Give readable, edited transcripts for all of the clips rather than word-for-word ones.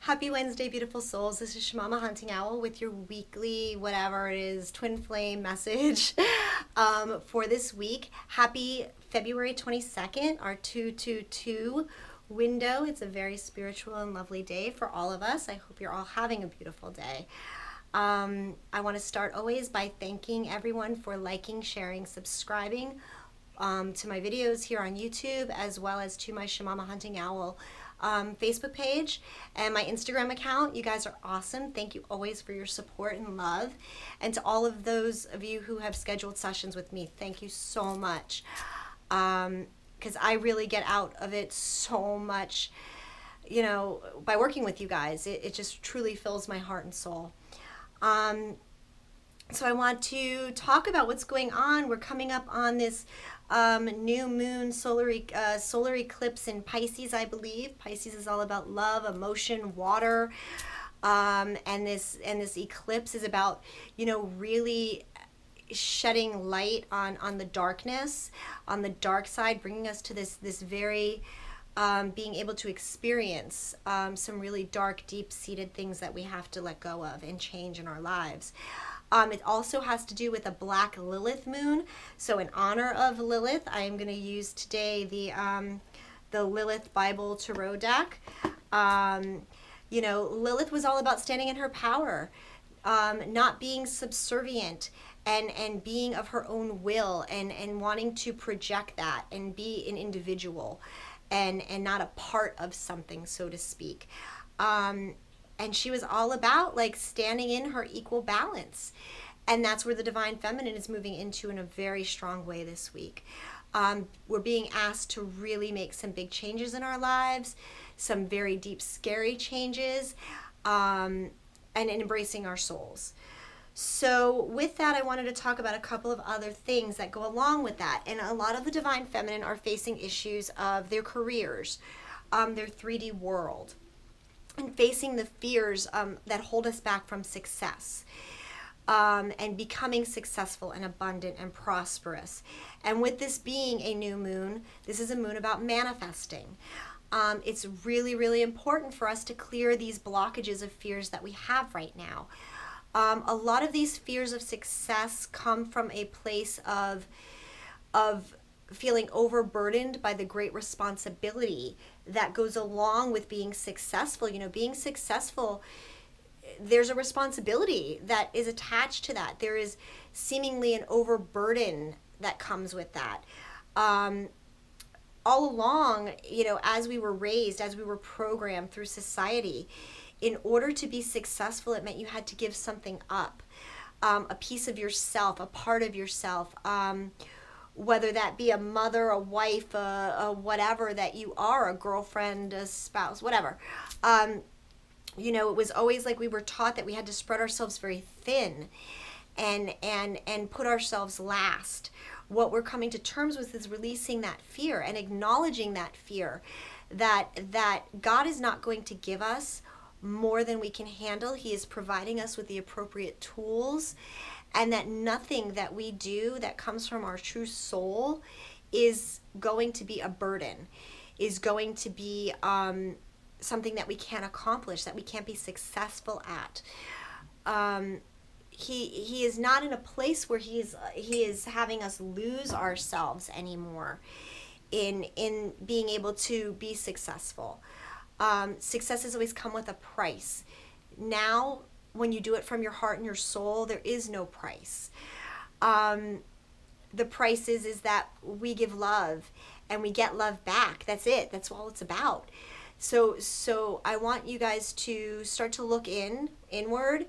Happy Wednesday, beautiful souls. This is Shamama Hunting Owl with your weekly, whatever it is, twin flame message for this week. Happy February 22nd, our 222 window. It's a very spiritual and lovely day for all of us. I hope you're all having a beautiful day. I want to start always by thanking everyone for liking, sharing, subscribing to my videos here on YouTube, as well as to my Shamama Hunting Owl Facebook page and my Instagram account. You guys are awesome. Thank you always for your support and love. And to all of those of you who have scheduled sessions with me, thank you so much. Because I really get out of it so much, you know, by working with you guys. It just truly fills my heart and soul. So I want to talk about what's going on. We're coming up on this new moon solar eclipse in Pisces, I believe. Pisces is all about love, emotion, water, and this eclipse is about, you know, really shedding light on the darkness, on the dark side, bringing us to this very being able to experience some really dark, deep-seated things that we have to let go of and change in our lives. It also has to do with a black Lilith moon. So in honor of Lilith, I am going to use today the Lilith Bible Tarot deck. You know, Lilith was all about standing in her power, not being subservient, and being of her own will, and wanting to project that and be an individual and not a part of something, so to speak. And she was all about like standing in her equal balance. And that's where the divine feminine is moving into in a very strong way this week. We're being asked to really make some big changes in our lives, some very deep, scary changes, and embracing our souls. So with that, I wanted to talk about a couple of other things that go along with that. And a lot of the divine feminine are facing issues of their careers, their 3D world, and facing the fears that hold us back from success, and becoming successful and abundant and prosperous. And with this being a new moon, this is a moon about manifesting. It's really, really important for us to clear these blockages of fears that we have right now. A lot of these fears of success come from a place of feeling overburdened by the great responsibility that goes along with being successful. You know, being successful, there's a responsibility that is attached to that. There is seemingly an overburden that comes with that. All along, you know, as we were raised, as we were programmed through society, in order to be successful, it meant you had to give something up, a piece of yourself, a part of yourself, whether that be a mother, a wife, a whatever that you are, a girlfriend, a spouse, whatever. You know, it was always like we were taught that we had to spread ourselves very thin and put ourselves last. What we're coming to terms with is releasing that fear and acknowledging that fear, that God is not going to give us more than we can handle. He is providing us with the appropriate tools, and that nothing that we do that comes from our true soul is going to be a burden, is going to be something that we can't accomplish, that we can't be successful at. He is not in a place where he is having us lose ourselves anymore in being able to be successful. Success has always come with a price. Now, when you do it from your heart and your soul, there is no price. The price is that we give love and we get love back. That's it. That's all it's about. So I want you guys to start to look inward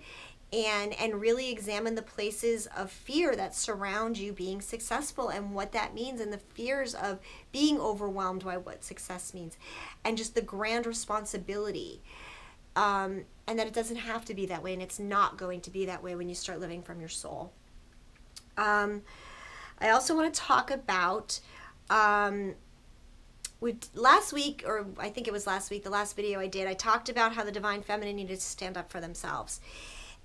and really examine the places of fear that surround you being successful, and what that means, and the fears of being overwhelmed by what success means, and just the grand responsibility, and that it doesn't have to be that way, and it's not going to be that way when you start living from your soul. I also want to talk about last week, or I think it was last week, the last video I did, I talked about how the divine feminine needed to stand up for themselves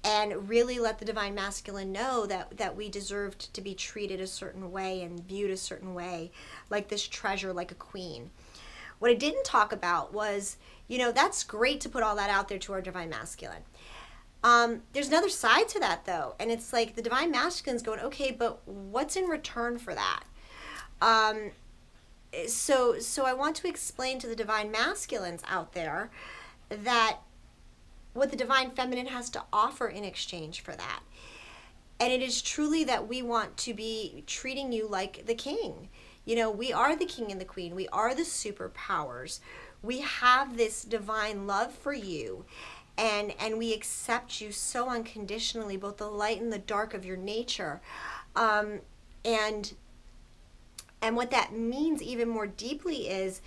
and really let the divine masculine know that we deserved to be treated a certain way and viewed a certain way, like this treasure, like a queen. What I didn't talk about was, you know, that's great to put all that out there to our divine masculine. There's another side to that though, and it's like the divine masculine's going, okay, but what's in return for that? So I want to explain to the divine masculines out there that what the divine feminine has to offer in exchange for that. And it is truly that we want to be treating you like the king. You know, we are the king and the queen. We are the superpowers. We have this divine love for you. And we accept you so unconditionally, both the light and the dark of your nature. And what that means even more deeply is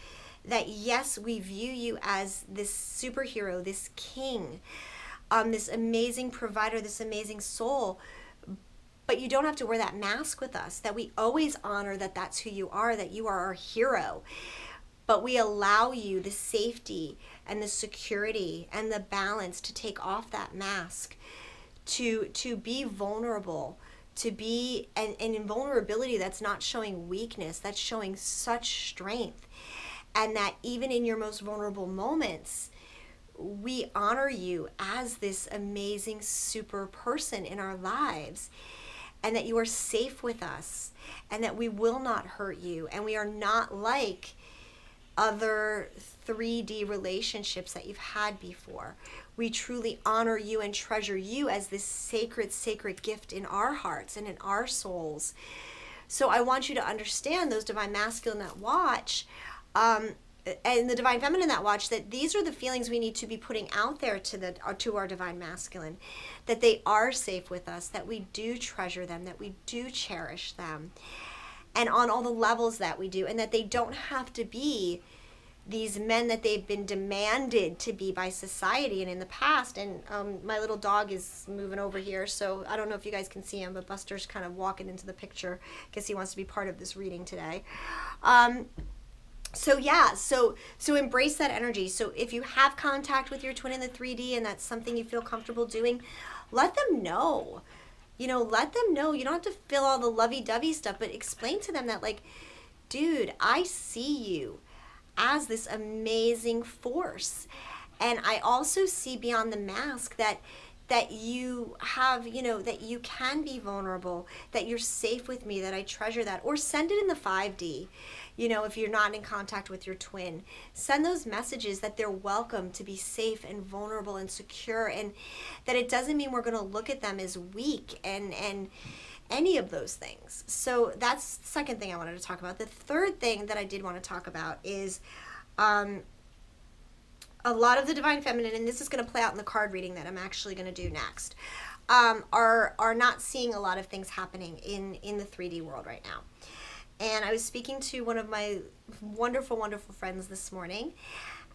that, yes, we view you as this superhero, this king, this amazing provider, this amazing soul. But you don't have to wear that mask with us, that we always honor that that's who you are, that you are our hero. But we allow you the safety and the security and the balance to take off that mask, to be vulnerable, to be, and in vulnerability, that's not showing weakness, that's showing such strength. And that even in your most vulnerable moments, we honor you as this amazing super person in our lives, and that you are safe with us, and that we will not hurt you, and we are not like other 3D relationships that you've had before. We truly honor you and treasure you as this sacred, sacred gift in our hearts and in our souls. So I want you to understand, those divine masculine that watch, and the divine feminine that watch, that these are the feelings we need to be putting out there to our divine masculine, that they are safe with us, that we do treasure them, that we do cherish them, and on all the levels that we do, and that they don't have to be these men that they've been demanded to be by society and in the past. And my little dog is moving over here, so I don't know if you guys can see him, but Buster's kind of walking into the picture because he wants to be part of this reading today. So yeah, so embrace that energy. So if you have contact with your twin in the 3D and that's something you feel comfortable doing, let them know. You know, let them know. You don't have to feel all the lovey-dovey stuff, but explain to them that, like, dude, I see you as this amazing force. And I also see beyond the mask that you have, you know, that you can be vulnerable, that you're safe with me, that I treasure that. Or send it in the 5D. You know, if you're not in contact with your twin, send those messages that they're welcome to be safe and vulnerable and secure, and that it doesn't mean we're going to look at them as weak and any of those things. So that's the second thing I wanted to talk about. The third thing that I did want to talk about is a lot of the divine feminine, and this is going to play out in the card reading that I'm actually going to do next, are not seeing a lot of things happening in the 3D world right now. And I was speaking to one of my wonderful, wonderful friends this morning,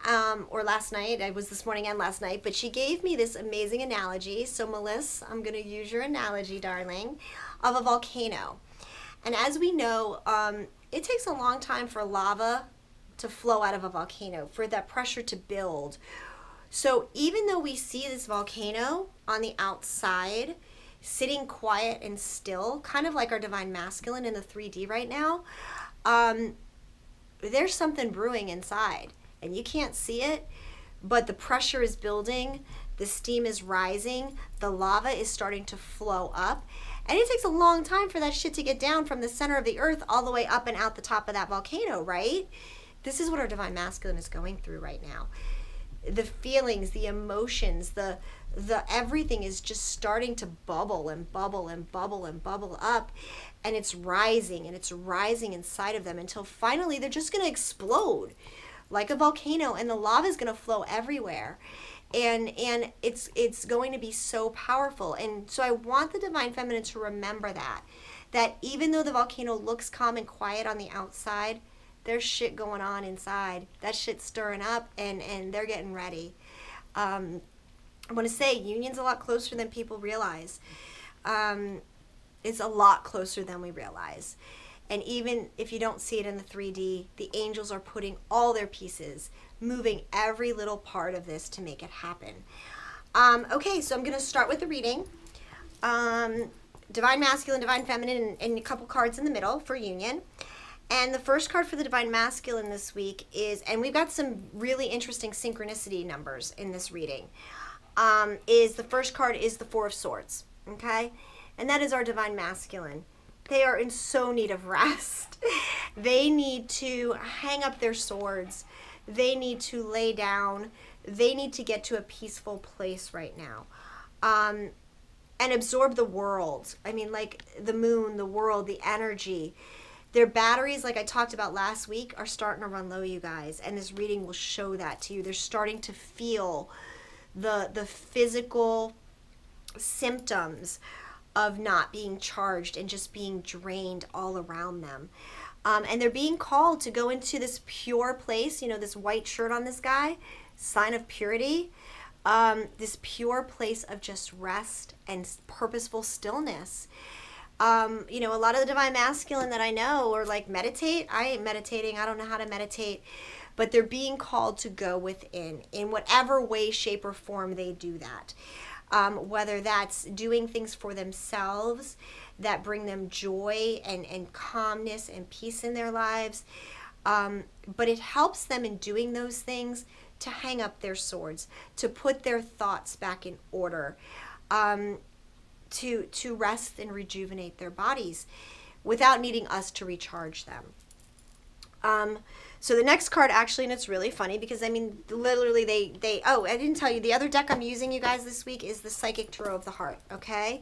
or last night. I was this morning and last night, but she gave me this amazing analogy. So Melissa, I'm going to use your analogy, darling, of a volcano. And as we know, it takes a long time for lava to flow out of a volcano, for that pressure to build. So even though we see this volcano on the outside, sitting quiet and still, kind of like our divine masculine in the 3D right now, there's something brewing inside, and you can't see it, but the pressure is building, the steam is rising, the lava is starting to flow up, and it takes a long time for that shit to get down from the center of the earth all the way up and out the top of that volcano, right? This is what our divine masculine is going through right now. The feelings, the emotions, the everything is just starting to bubble and bubble and bubble and bubble up, and it's rising inside of them until finally they're just going to explode like a volcano, and the lava is going to flow everywhere, and it's going to be so powerful. And so I want the divine feminine to remember that even though the volcano looks calm and quiet on the outside, there's shit going on inside. That shit's stirring up, and they're getting ready. I want to say union's a lot closer than people realize. It's a lot closer than we realize. And even if you don't see it in the 3D, the angels are putting all their pieces, moving every little part of this to make it happen. Okay, so I'm going to start with the reading. Divine masculine, divine feminine, and a couple cards in the middle for union. And the first card for the Divine Masculine this week is, and we've got some really interesting synchronicity numbers in this reading, is the first card is the Four of Swords, okay? And that is our Divine Masculine. They are in so need of rest. They need to hang up their swords. They need to lay down. They need to get to a peaceful place right now. And absorb the world. I mean, like the moon, the world, the energy. Their batteries, like I talked about last week, are starting to run low, you guys. And this reading will show that to you. They're starting to feel the physical symptoms of not being charged and just being drained all around them. And they're being called to go into this pure place, you know, this white shirt on this guy, sign of purity, this pure place of just rest and purposeful stillness. You know, a lot of the Divine Masculine that I know are like, meditate. I ain't meditating. I don't know how to meditate. But they're being called to go within in whatever way, shape, or form they do that. Whether that's doing things for themselves that bring them joy and calmness and peace in their lives. But it helps them in doing those things to hang up their swords, to put their thoughts back in order, to rest and rejuvenate their bodies without needing us to recharge them. So the next card actually, and it's really funny because I mean, literally they oh, I didn't tell you, the other deck I'm using, you guys, this week is the Psychic Tarot of the Heart, okay?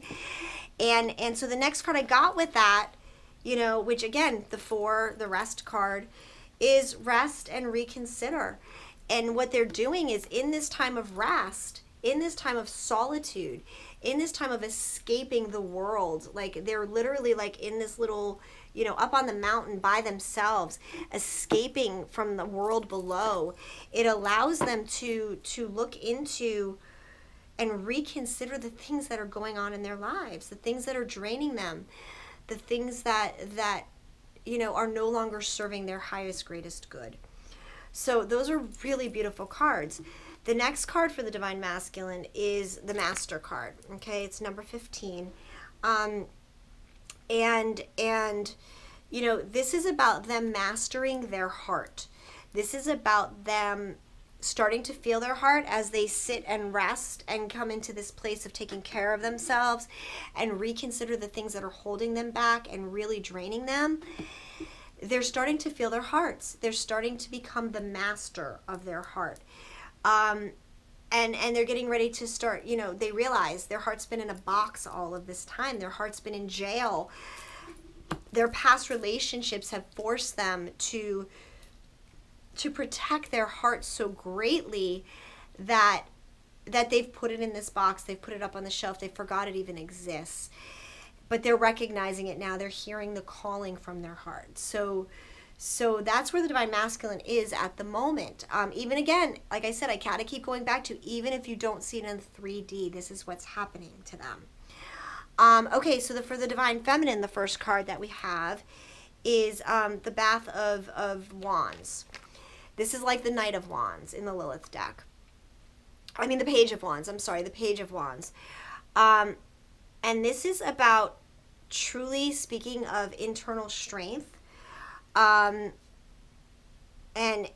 And so the next card I got with that, you know, which again, the rest card, is rest and reconsider. And what they're doing is, in this time of rest, in this time of solitude, in this time of escaping the world, like they're literally like in this little, you know, up on the mountain by themselves, escaping from the world below. It allows them to look into and reconsider the things that are going on in their lives, the things that are draining them, the things that you know, are no longer serving their highest, greatest good. So those are really beautiful cards. The next card for the Divine Masculine is the Master card. Okay, it's number 15. And you know, this is about them mastering their heart. This is about them starting to feel their heart as they sit and rest and come into this place of taking care of themselves and reconsider the things that are holding them back and really draining them. They're starting to feel their hearts. They're starting to become the master of their heart. And they're getting ready to start, you know, they realize their heart's been in a box all of this time. Their heart's been in jail. Their past relationships have forced them to protect their heart so greatly that they've put it in this box. They've put it up on the shelf. They forgot it even exists. But they're recognizing it now. They're hearing the calling from their heart. So that's where the Divine Masculine is at the moment. Even again, like I said, I gotta keep going back to, even if you don't see it in 3D, this is what's happening to them. Okay, so for the Divine Feminine, the first card that we have is the Bath of Wands. This is like the Knight of Wands in the Lilith deck. I mean, the Page of Wands. I'm sorry, the Page of Wands. And this is about truly speaking of internal strength, and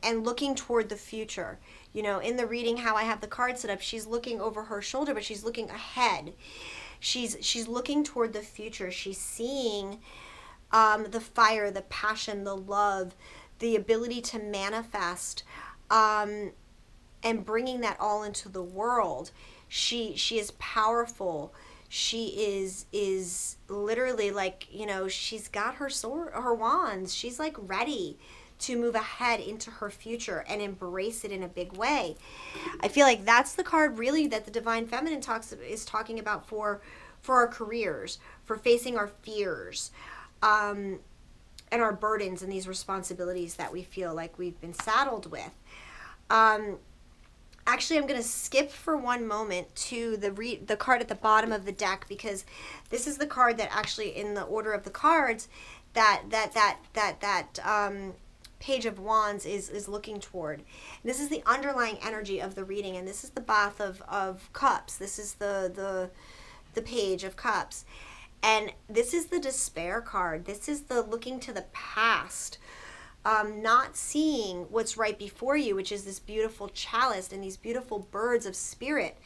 looking toward the future. You know, in the reading, how I have the card set up, she's looking over her shoulder, but she's looking ahead. She's looking toward the future. She's seeing the fire, the passion, the love, the ability to manifest, and bringing that all into the world. She is powerful. She is literally like, you know, she's got her sword, her wands. She's like ready to move ahead into her future and embrace it in a big way. I feel like that's the card really that the Divine Feminine is talking about for our careers, for facing our fears, and our burdens and these responsibilities that we feel like we've been saddled with. Actually, I'm going to skip for one moment to the card at the bottom of the deck, because this is the card that actually, in the order of the cards, that Page of Wands is looking toward. And this is the underlying energy of the reading, and this is the Bath of Cups. This is the Page of Cups. And this is the despair card. This is the looking to the past, not seeing what's right before you, which is this beautiful chalice and these beautiful birds of spirit.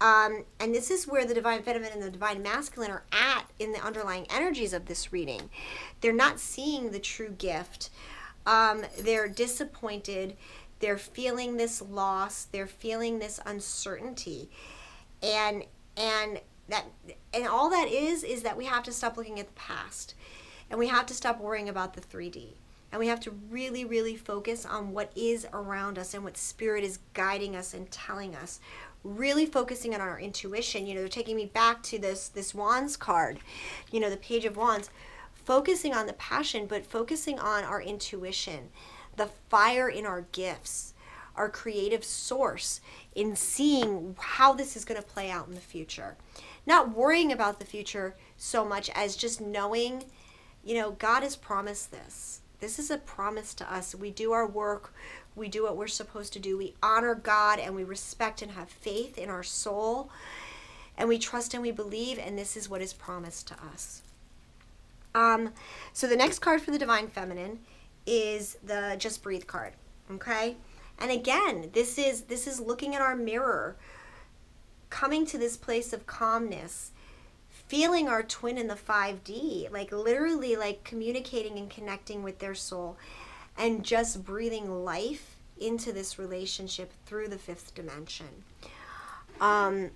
And this is where the divine feminine and the divine masculine are at in the underlying energies of this reading. They're not seeing the true gift. They're disappointed. They're feeling this loss. They're feeling this uncertainty. And all that is that we have to stop looking at the past, and we have to stop worrying about the 3D, and we have to really, really focus on what is around us and what spirit is guiding us and telling us. Really focusing on our intuition. They're taking me back to this Wands card, the Page of Wands, focusing on the passion, but focusing on our intuition, the fire in our gifts, our creative source, in seeing how this is going to play out in the future. Not worrying about the future so much as just knowing, God has promised this. This is a promise to us. We do our work. We do what we're supposed to do. We honor God, and we respect and have faith in our soul. And we trust and we believe, and this is what is promised to us. So the next card for the Divine Feminine is the Just Breathe card. Okay? And again, this is looking at our mirror, coming to this place of calmness, feeling our twin in the 5D, like literally like communicating and connecting with their soul, and just breathing life into this relationship through the 5th dimension. And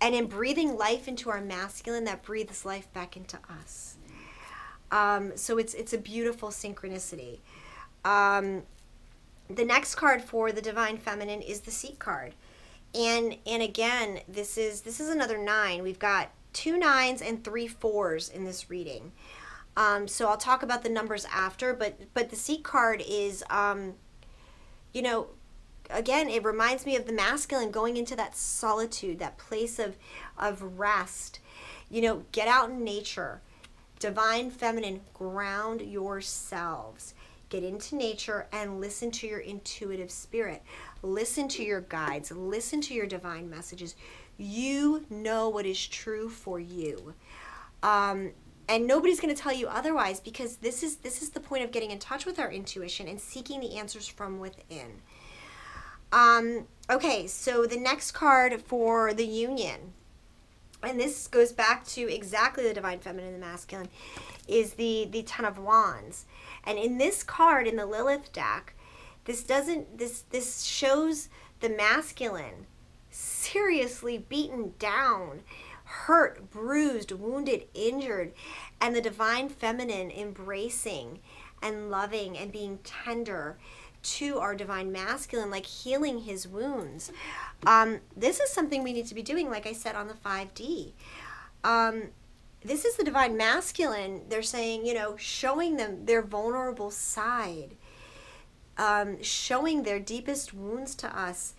in breathing life into our masculine, that breathes life back into us. So it's a beautiful synchronicity. The next card for the Divine Feminine is the Seat card. And again, this is another 9. We've got 2 9s and 3 4s in this reading. So I'll talk about the numbers after, but the Seat card is, again, it reminds me of the masculine going into that solitude, that place of rest. Get out in nature. Divine Feminine, ground yourselves. Get into nature and listen to your intuitive spirit. Listen to your guides. Listen to your divine messages. You know what is true for you. And nobody's going to tell you otherwise, because this is the point of getting in touch with our intuition and seeking the answers from within. Okay, so the next card for the Union, and this goes back to exactly the Divine Feminine and the Masculine, is the Ten of Wands. And in this card, in the Lilith deck, this shows the masculine seriously beaten down, hurt, bruised, wounded, injured, and the Divine Feminine embracing and loving and being tender to our Divine Masculine, like healing his wounds. This is something we need to be doing, like I said, on the 5D. This is the Divine Masculine. They're saying, showing them their vulnerable side, showing their deepest wounds to us,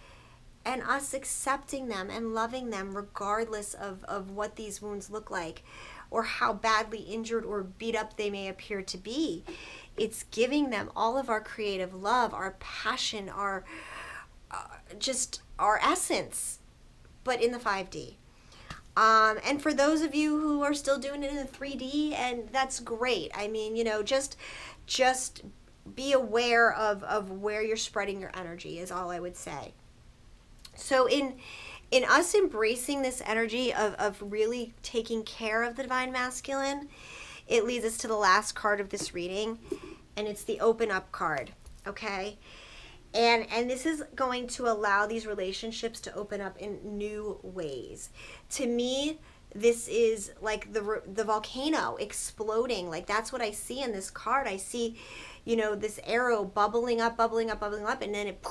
and us accepting them and loving them regardless of what these wounds look like or how badly injured or beat up they may appear to be. It's giving them all of our creative love, our passion, our just our essence, but in the 5D. And for those of you who are still doing it in the 3D, and that's great. I mean, just be aware of where you're spreading your energy is all I would say. So in us embracing this energy of really taking care of the Divine Masculine, it leads us to the last card of this reading, and it's the Open Up card, okay? And this is going to allow these relationships to open up in new ways. To me, this is like the volcano exploding. Like, that's what I see in this card. I see, this arrow bubbling up, and then it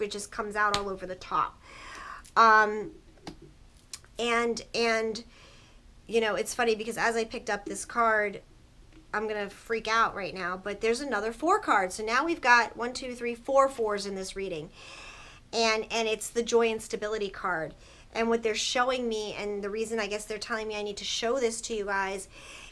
just comes out all over the top. It's funny because as I picked up this card, I'm going to freak out right now, but there's another 4 cards. So now we've got 1, 2, 3, 4 4s in this reading. And it's the Joy and Stability card. And what they're showing me, and the reason I guess they're telling me I need to show this to you guys,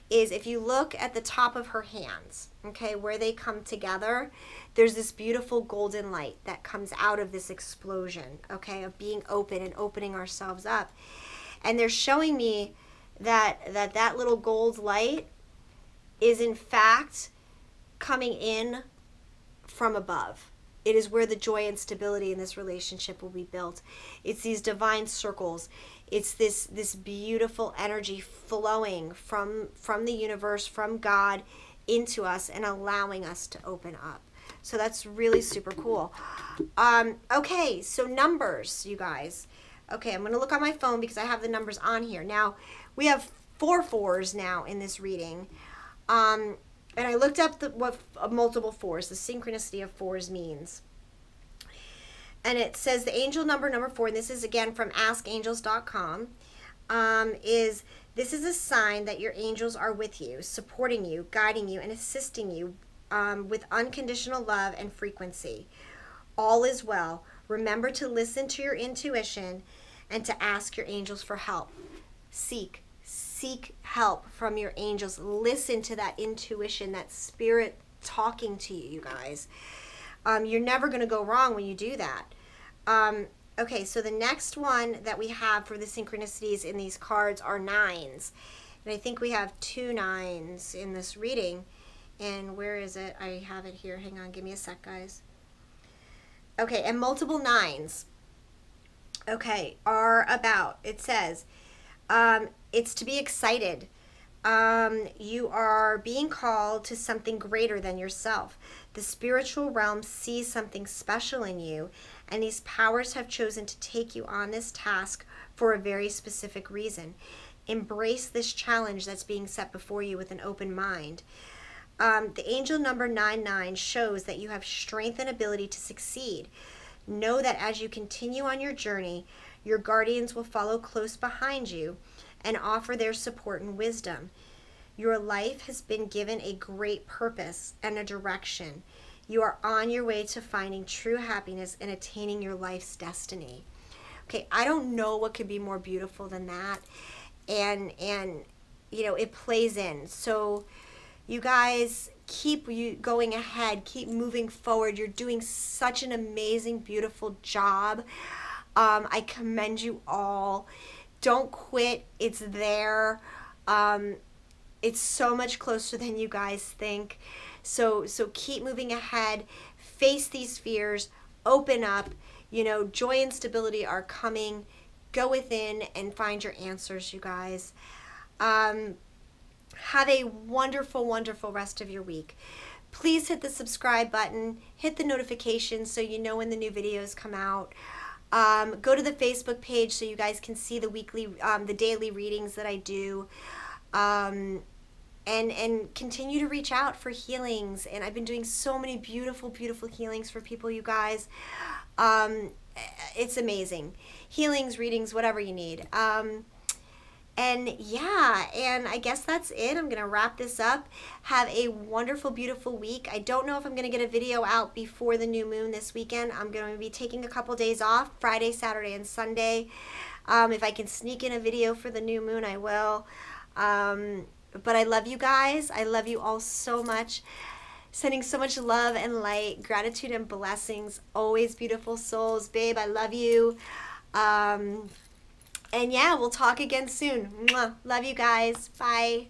is if you look at the top of her hands, okay, where they come together, there's this beautiful golden light that comes out of this explosion, okay, of being open and opening ourselves up. And they're showing me that little gold light is in fact coming in from above. It is where the joy and stability in this relationship will be built. It's these divine circles. It's this beautiful energy flowing from the universe, from God into us and allowing us to open up. So that's really super cool. Okay, so numbers, you guys. Okay, I'm going to look on my phone because I have the numbers on here. Now, we have 4 4s now in this reading. And I looked up what multiple 4s, the synchronicity of 4s means. And it says the angel number 4, and this is again from askangels.com, this is a sign that your angels are with you, supporting you, guiding you, and assisting you with unconditional love and frequency. All is well. Remember to listen to your intuition and to ask your angels for help. Seek help from your angels. Listen to that intuition, that spirit talking to you, you guys. You're never going to go wrong when you do that. Okay, so the next one that we have for the synchronicities in these cards are 9s. And I think we have 2 9s in this reading. And where is it? I have it here. Hang on, give me a sec, guys. Okay, and multiple 9s, okay, are about, it says, it's to be excited. You are being called to something greater than yourself. The spiritual realm sees something special in you, and these powers have chosen to take you on this task for a very specific reason. Embrace this challenge that's being set before you with an open mind. The angel number 99 shows that you have strength and ability to succeed. Know that as you continue on your journey, your guardians will follow close behind you and offer their support and wisdom. Your life has been given a great purpose and a direction. You are on your way to finding true happiness and attaining your life's destiny. Okay, I don't know what could be more beautiful than that. And you know, it plays in. So you guys keep going ahead, keep moving forward. You're doing such an amazing, beautiful job. I commend you all. Don't quit. It's there. It's so much closer than you guys think. So keep moving ahead. Face these fears. Open up. You know, joy and stability are coming. Go within and find your answers, you guys. Have a wonderful, wonderful rest of your week. Please hit the subscribe button. Hit the notifications so you know when the new videos come out. Go to the Facebook page so you guys can see the weekly, the daily readings that I do. And continue to reach out for healings. And I've been doing so many beautiful, beautiful healings for people, you guys. It's amazing. Healings, readings, whatever you need. And yeah, and I guess that's it. I'm going to wrap this up. Have a wonderful, beautiful week. I don't know if I'm going to get a video out before the new moon this weekend. I'm going to be taking a couple days off, Friday, Saturday, and Sunday. If I can sneak in a video for the new moon, I will. But I love you guys. I love you all so much. Sending so much love and light, gratitude and blessings. Always beautiful souls. Babe, I love you. And yeah, we'll talk again soon. Mwah. Love you guys. Bye.